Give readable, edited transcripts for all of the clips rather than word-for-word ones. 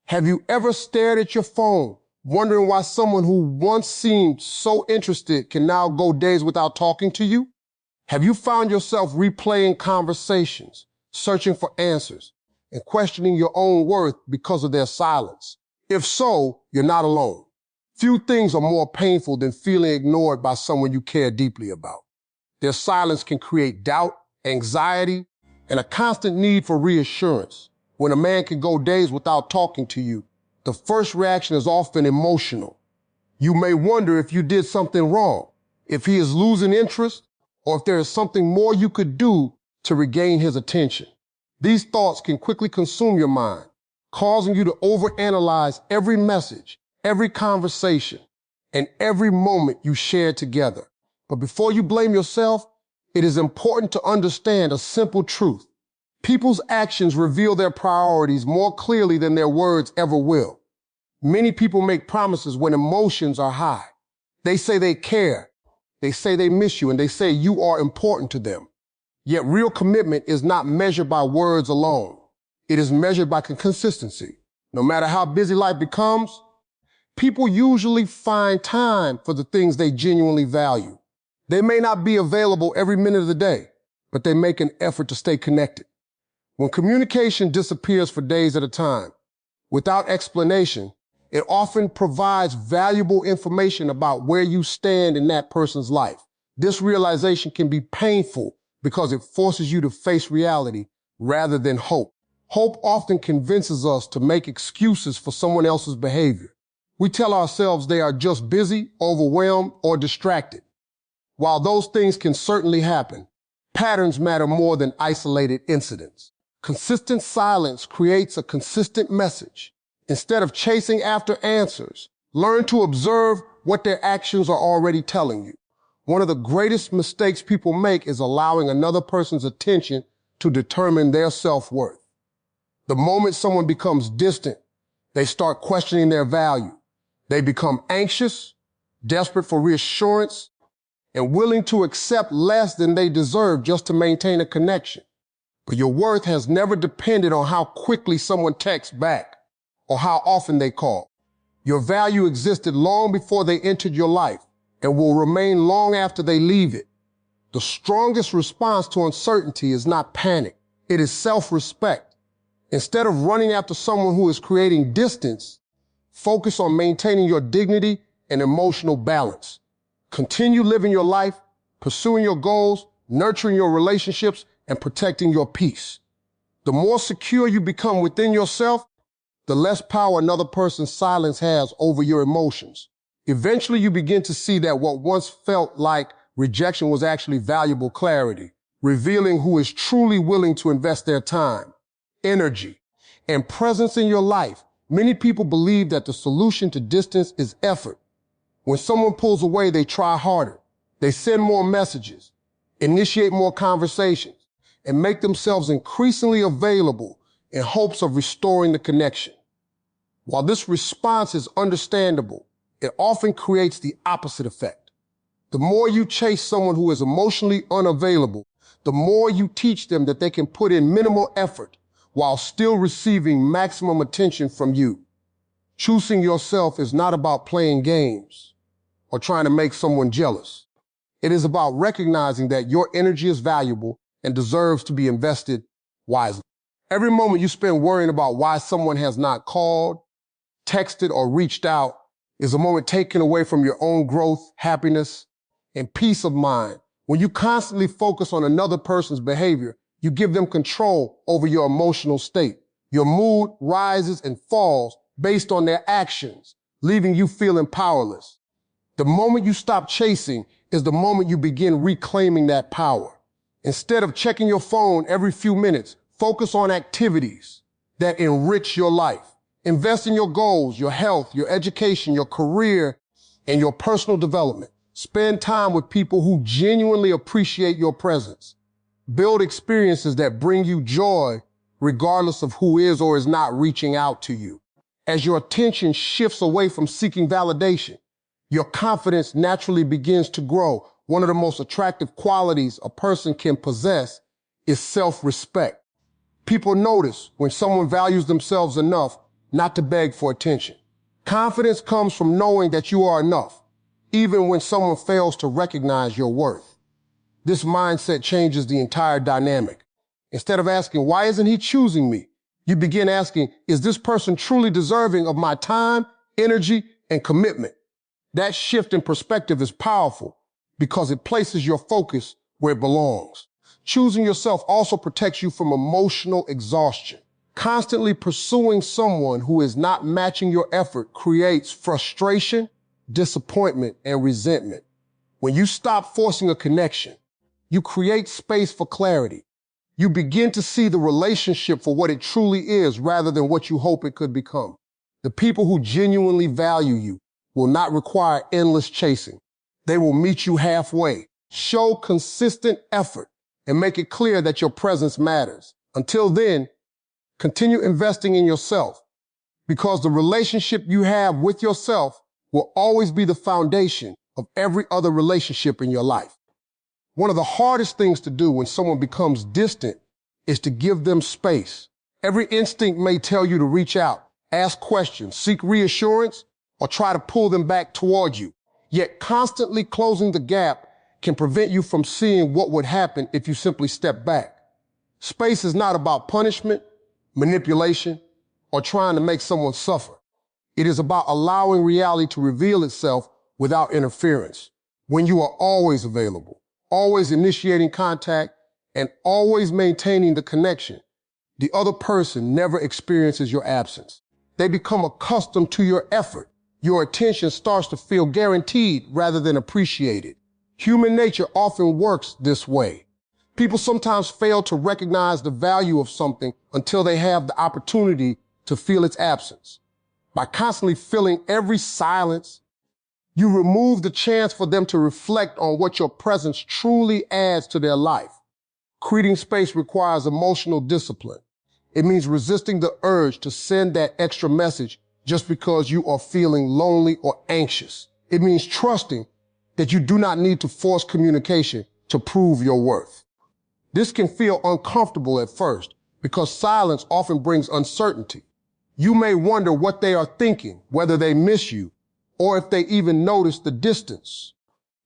Have you ever stared at your phone, wondering why someone who once seemed so interested can now go days without talking to you? Have you found yourself replaying conversations, searching for answers, and questioning your own worth because of their silence? If so, you're not alone. Few things are more painful than feeling ignored by someone you care deeply about. Their silence can create doubt, anxiety, and a constant need for reassurance. When a man can go days without talking to you, the first reaction is often emotional. You may wonder if you did something wrong, if he is losing interest, or if there is something more you could do to regain his attention. These thoughts can quickly consume your mind, causing you to overanalyze every message, every conversation, and every moment you share together. But before you blame yourself, it is important to understand a simple truth. People's actions reveal their priorities more clearly than their words ever will. Many people make promises when emotions are high. They say they care, they say they miss you, and they say you are important to them. Yet real commitment is not measured by words alone. It is measured by consistency. No matter how busy life becomes, people usually find time for the things they genuinely value. They may not be available every minute of the day, but they make an effort to stay connected. When communication disappears for days at a time, without explanation, it often provides valuable information about where you stand in that person's life. This realization can be painful because it forces you to face reality rather than hope. Hope often convinces us to make excuses for someone else's behavior. We tell ourselves they are just busy, overwhelmed, or distracted. While those things can certainly happen, patterns matter more than isolated incidents. Consistent silence creates a consistent message. Instead of chasing after answers, learn to observe what their actions are already telling you. One of the greatest mistakes people make is allowing another person's attention to determine their self-worth. The moment someone becomes distant, they start questioning their value. They become anxious, desperate for reassurance, and willing to accept less than they deserve just to maintain a connection. But your worth has never depended on how quickly someone texts back or how often they call. Your value existed long before they entered your life and will remain long after they leave it. The strongest response to uncertainty is not panic. It is self-respect. Instead of running after someone who is creating distance, focus on maintaining your dignity and emotional balance. Continue living your life, pursuing your goals, nurturing your relationships, and protecting your peace. The more secure you become within yourself, the less power another person's silence has over your emotions. Eventually, you begin to see that what once felt like rejection was actually valuable clarity, revealing who is truly willing to invest their time, energy, and presence in your life. Many people believe that the solution to distance is effort. When someone pulls away, they try harder. They send more messages, initiate more conversations, and make themselves increasingly available in hopes of restoring the connection. While this response is understandable, it often creates the opposite effect. The more you chase someone who is emotionally unavailable, the more you teach them that they can put in minimal effort while still receiving maximum attention from you. Choosing yourself is not about playing games or trying to make someone jealous. It is about recognizing that your energy is valuable and deserves to be invested wisely. Every moment you spend worrying about why someone has not called, texted, or reached out is a moment taken away from your own growth, happiness, and peace of mind. When you constantly focus on another person's behavior, you give them control over your emotional state. Your mood rises and falls based on their actions, leaving you feeling powerless. The moment you stop chasing is the moment you begin reclaiming that power. Instead of checking your phone every few minutes, focus on activities that enrich your life. Invest in your goals, your health, your education, your career, and your personal development. Spend time with people who genuinely appreciate your presence. Build experiences that bring you joy regardless of who is or is not reaching out to you. As your attention shifts away from seeking validation, your confidence naturally begins to grow. One of the most attractive qualities a person can possess is self-respect. People notice when someone values themselves enough not to beg for attention. Confidence comes from knowing that you are enough, even when someone fails to recognize your worth. This mindset changes the entire dynamic. Instead of asking, why isn't he choosing me? You begin asking, is this person truly deserving of my time, energy, and commitment? That shift in perspective is powerful because it places your focus where it belongs. Choosing yourself also protects you from emotional exhaustion. Constantly pursuing someone who is not matching your effort creates frustration, disappointment, and resentment. When you stop forcing a connection, you create space for clarity. You begin to see the relationship for what it truly is rather than what you hope it could become. The people who genuinely value you will not require endless chasing. They will meet you halfway, show consistent effort, and make it clear that your presence matters. Until then, continue investing in yourself because the relationship you have with yourself will always be the foundation of every other relationship in your life. One of the hardest things to do when someone becomes distant is to give them space. Every instinct may tell you to reach out, ask questions, seek reassurance, or try to pull them back toward you. Yet constantly closing the gap can prevent you from seeing what would happen if you simply step back. Space is not about punishment, manipulation, or trying to make someone suffer. It is about allowing reality to reveal itself without interference. When you are always available, always initiating contact, and always maintaining the connection, the other person never experiences your absence. They become accustomed to your effort. Your attention starts to feel guaranteed rather than appreciated. Human nature often works this way. People sometimes fail to recognize the value of something until they have the opportunity to feel its absence. By constantly filling every silence, you remove the chance for them to reflect on what your presence truly adds to their life. Creating space requires emotional discipline. It means resisting the urge to send that extra message just because you are feeling lonely or anxious. It means trusting that you do not need to force communication to prove your worth. This can feel uncomfortable at first because silence often brings uncertainty. You may wonder what they are thinking, whether they miss you, or if they even notice the distance.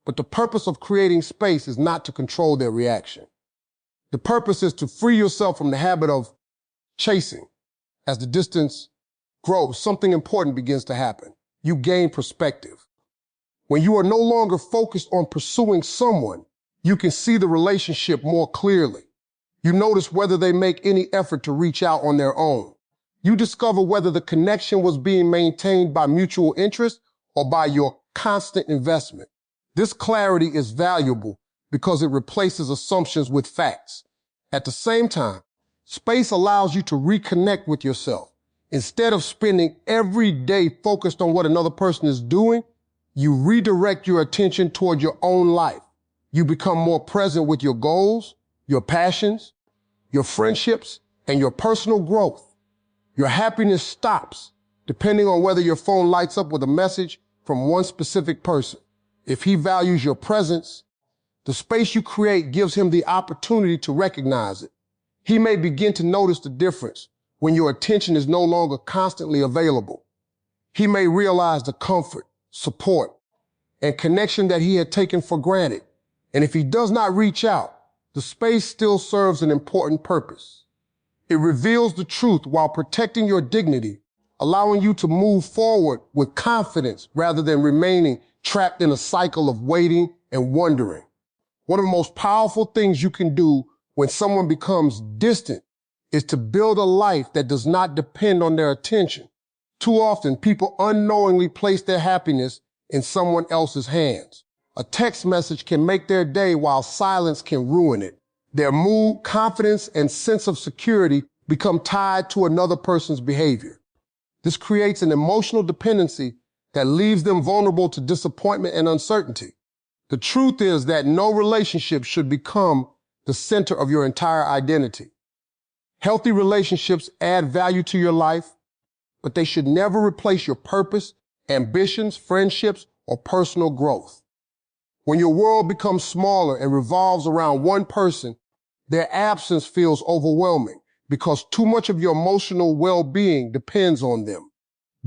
But the purpose of creating space is not to control their reaction. The purpose is to free yourself from the habit of chasing. As the distance grows, something important begins to happen. You gain perspective. When you are no longer focused on pursuing someone, you can see the relationship more clearly. You notice whether they make any effort to reach out on their own. You discover whether the connection was being maintained by mutual interest or by your constant investment. This clarity is valuable because it replaces assumptions with facts. At the same time, space allows you to reconnect with yourself. Instead of spending every day focused on what another person is doing, you redirect your attention toward your own life. You become more present with your goals, your passions, your friendships, and your personal growth. Your happiness stops depending on whether your phone lights up with a message from one specific person. If he values your presence, the space you create gives him the opportunity to recognize it. He may begin to notice the difference when your attention is no longer constantly available. He may realize the comfort, support, and connection that he had taken for granted. And if he does not reach out, the space still serves an important purpose. It reveals the truth while protecting your dignity, allowing you to move forward with confidence rather than remaining trapped in a cycle of waiting and wondering. One of the most powerful things you can do when someone becomes distant is to build a life that does not depend on their attention. Too often, people unknowingly place their happiness in someone else's hands. A text message can make their day while silence can ruin it. Their mood, confidence, and sense of security become tied to another person's behavior. This creates an emotional dependency that leaves them vulnerable to disappointment and uncertainty. The truth is that no relationship should become the center of your entire identity. Healthy relationships add value to your life, but they should never replace your purpose, ambitions, friendships, or personal growth. When your world becomes smaller and revolves around one person, their absence feels overwhelming. because too much of your emotional well-being depends on them.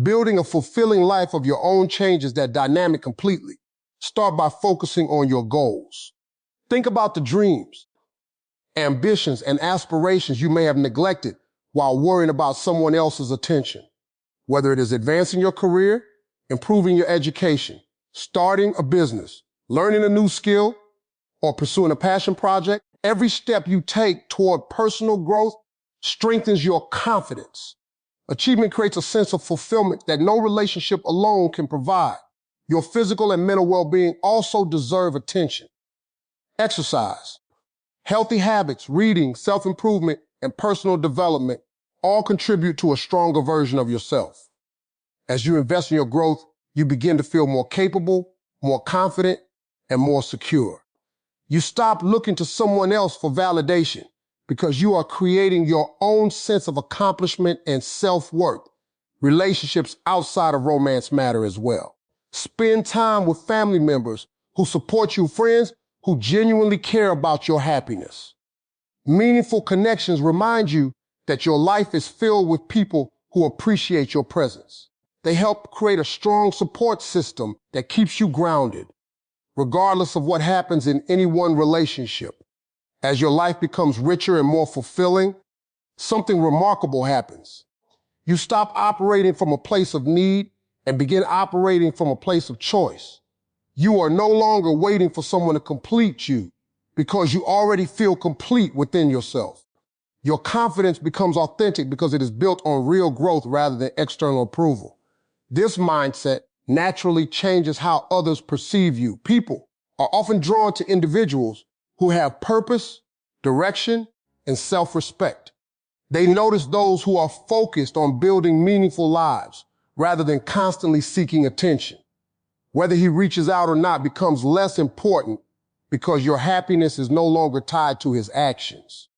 Building a fulfilling life of your own changes that dynamic completely. Start by focusing on your goals. Think about the dreams, ambitions, and aspirations you may have neglected while worrying about someone else's attention. Whether it is advancing your career, improving your education, starting a business, learning a new skill, or pursuing a passion project, every step you take toward personal growth strengthens your confidence. Achievement creates a sense of fulfillment that no relationship alone can provide. Your physical and mental well-being also deserve attention. Exercise. Healthy habits, reading, self-improvement, and personal development all contribute to a stronger version of yourself. As you invest in your growth, you begin to feel more capable, more confident, and more secure. You stop looking to someone else for validation because you are creating your own sense of accomplishment and self-worth. Relationships outside of romance matter as well. Spend time with family members who support you, friends who genuinely care about your happiness. Meaningful connections remind you that your life is filled with people who appreciate your presence. They help create a strong support system that keeps you grounded, regardless of what happens in any one relationship. As your life becomes richer and more fulfilling, something remarkable happens. You stop operating from a place of need and begin operating from a place of choice. You are no longer waiting for someone to complete you because you already feel complete within yourself. Your confidence becomes authentic because it is built on real growth rather than external approval. This mindset naturally changes how others perceive you. People are often drawn to individuals who have purpose, direction, and self-respect. They notice those who are focused on building meaningful lives rather than constantly seeking attention. Whether he reaches out or not becomes less important because your happiness is no longer tied to his actions.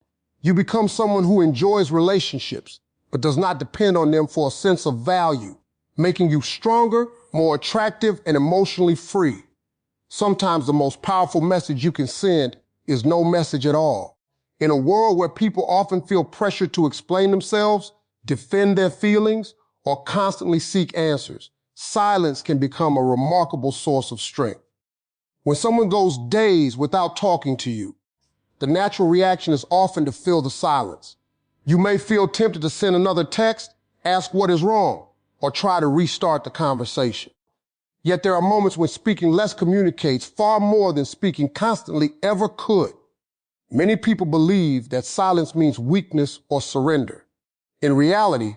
You become someone who enjoys relationships, but does not depend on them for a sense of value, making you stronger, more attractive, and emotionally free. Sometimes the most powerful message you can send is no message at all. In a world where people often feel pressure to explain themselves, defend their feelings, or constantly seek answers, silence can become a remarkable source of strength. When someone goes days without talking to you, the natural reaction is often to fill the silence. You may feel tempted to send another text, ask what is wrong, or try to restart the conversation. Yet there are moments when speaking less communicates far more than speaking constantly ever could. Many people believe that silence means weakness or surrender. In reality,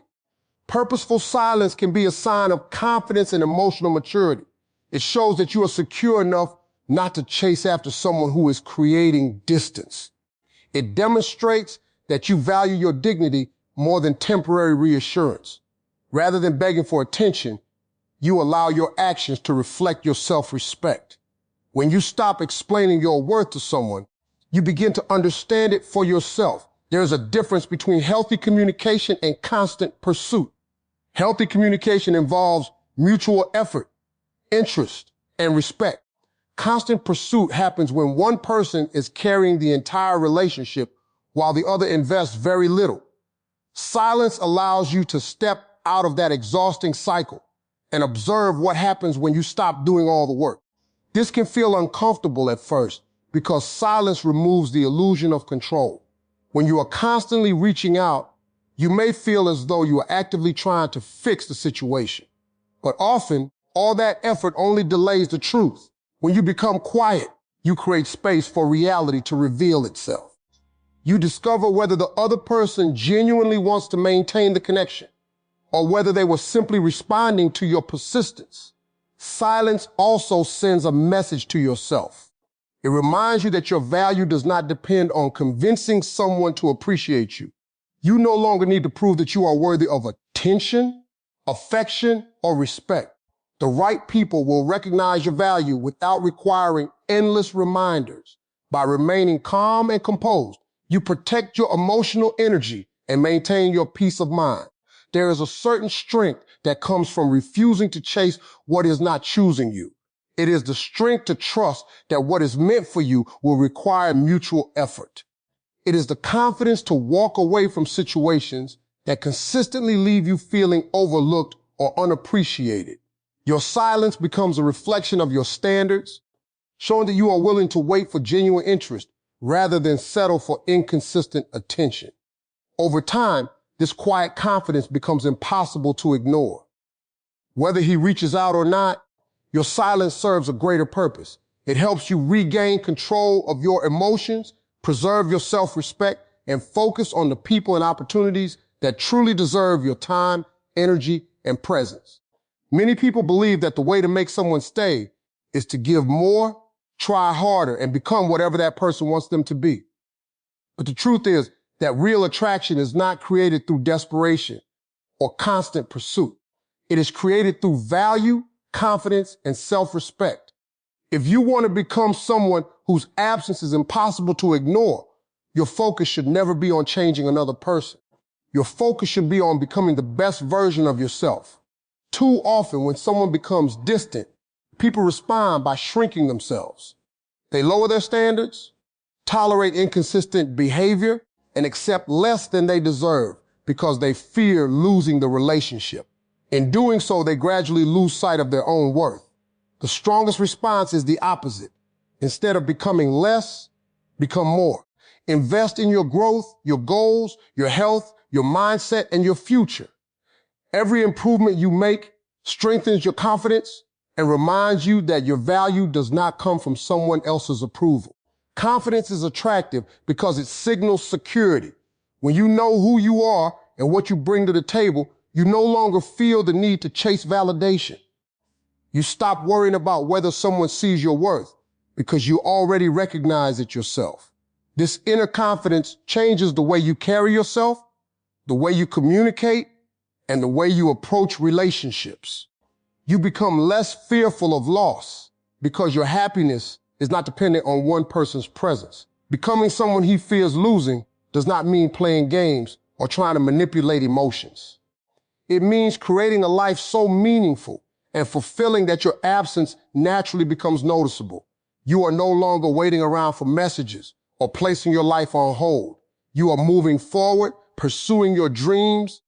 purposeful silence can be a sign of confidence and emotional maturity. It shows that you are secure enough not to chase after someone who is creating distance. It demonstrates that you value your dignity more than temporary reassurance. Rather than begging for attention, you allow your actions to reflect your self-respect. When you stop explaining your worth to someone, you begin to understand it for yourself. There is a difference between healthy communication and constant pursuit. Healthy communication involves mutual effort, interest, and respect. Constant pursuit happens when one person is carrying the entire relationship while the other invests very little. Silence allows you to step out of that exhausting cycle and observe what happens when you stop doing all the work. This can feel uncomfortable at first because silence removes the illusion of control. When you are constantly reaching out, you may feel as though you are actively trying to fix the situation. But often, all that effort only delays the truth. When you become quiet, you create space for reality to reveal itself. You discover whether the other person genuinely wants to maintain the connection or whether they were simply responding to your persistence. Silence also sends a message to yourself. It reminds you that your value does not depend on convincing someone to appreciate you. You no longer need to prove that you are worthy of attention, affection, or respect. The right people will recognize your value without requiring endless reminders. By remaining calm and composed, you protect your emotional energy and maintain your peace of mind. There is a certain strength that comes from refusing to chase what is not choosing you. It is the strength to trust that what is meant for you will require mutual effort. It is the confidence to walk away from situations that consistently leave you feeling overlooked or unappreciated. Your silence becomes a reflection of your standards, showing that you are willing to wait for genuine interest rather than settle for inconsistent attention. Over time, this quiet confidence becomes impossible to ignore. Whether he reaches out or not, your silence serves a greater purpose. It helps you regain control of your emotions, preserve your self-respect, and focus on the people and opportunities that truly deserve your time, energy, and presence. Many people believe that the way to make someone stay is to give more, try harder, and become whatever that person wants them to be. But the truth is that real attraction is not created through desperation or constant pursuit. It is created through value, confidence, and self-respect. If you want to become someone whose absence is impossible to ignore, your focus should never be on changing another person. Your focus should be on becoming the best version of yourself. Too often, when someone becomes distant, people respond by shrinking themselves. They lower their standards, tolerate inconsistent behavior, and accept less than they deserve because they fear losing the relationship. In doing so, they gradually lose sight of their own worth. The strongest response is the opposite. Instead of becoming less, become more. Invest in your growth, your goals, your health, your mindset, and your future. Every improvement you make strengthens your confidence and reminds you that your value does not come from someone else's approval. Confidence is attractive because it signals security. When you know who you are and what you bring to the table, you no longer feel the need to chase validation. You stop worrying about whether someone sees your worth because you already recognize it yourself. This inner confidence changes the way you carry yourself, the way you communicate, and the way you approach relationships. You become less fearful of loss because your happiness is not dependent on one person's presence. Becoming someone he fears losing does not mean playing games or trying to manipulate emotions. It means creating a life so meaningful and fulfilling that your absence naturally becomes noticeable. You are no longer waiting around for messages or placing your life on hold. You are moving forward, pursuing your dreams,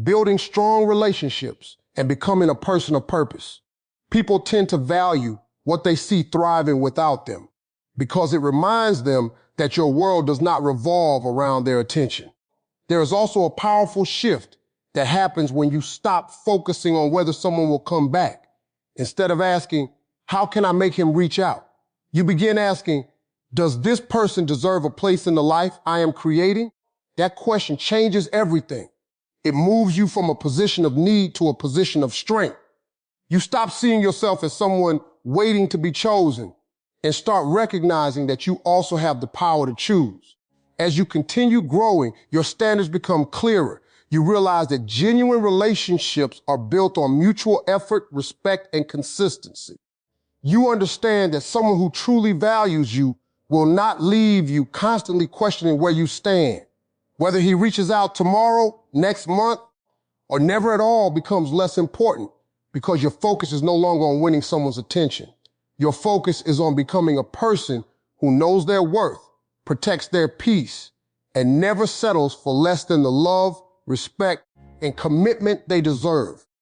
building strong relationships, and becoming a person of purpose. People tend to value what they see thriving without them because it reminds them that your world does not revolve around their attention. There is also a powerful shift that happens when you stop focusing on whether someone will come back. Instead of asking, how can I make him reach out? You begin asking, does this person deserve a place in the life I am creating? That question changes everything. It moves you from a position of need to a position of strength. You stop seeing yourself as someone waiting to be chosen and start recognizing that you also have the power to choose. As you continue growing, your standards become clearer. You realize that genuine relationships are built on mutual effort, respect, and consistency. You understand that someone who truly values you will not leave you constantly questioning where you stand. Whether he reaches out tomorrow, next month, or never at all becomes less important because your focus is no longer on winning someone's attention. Your focus is on becoming a person who knows their worth, protects their peace, and never settles for less than the love, respect, and commitment they deserve.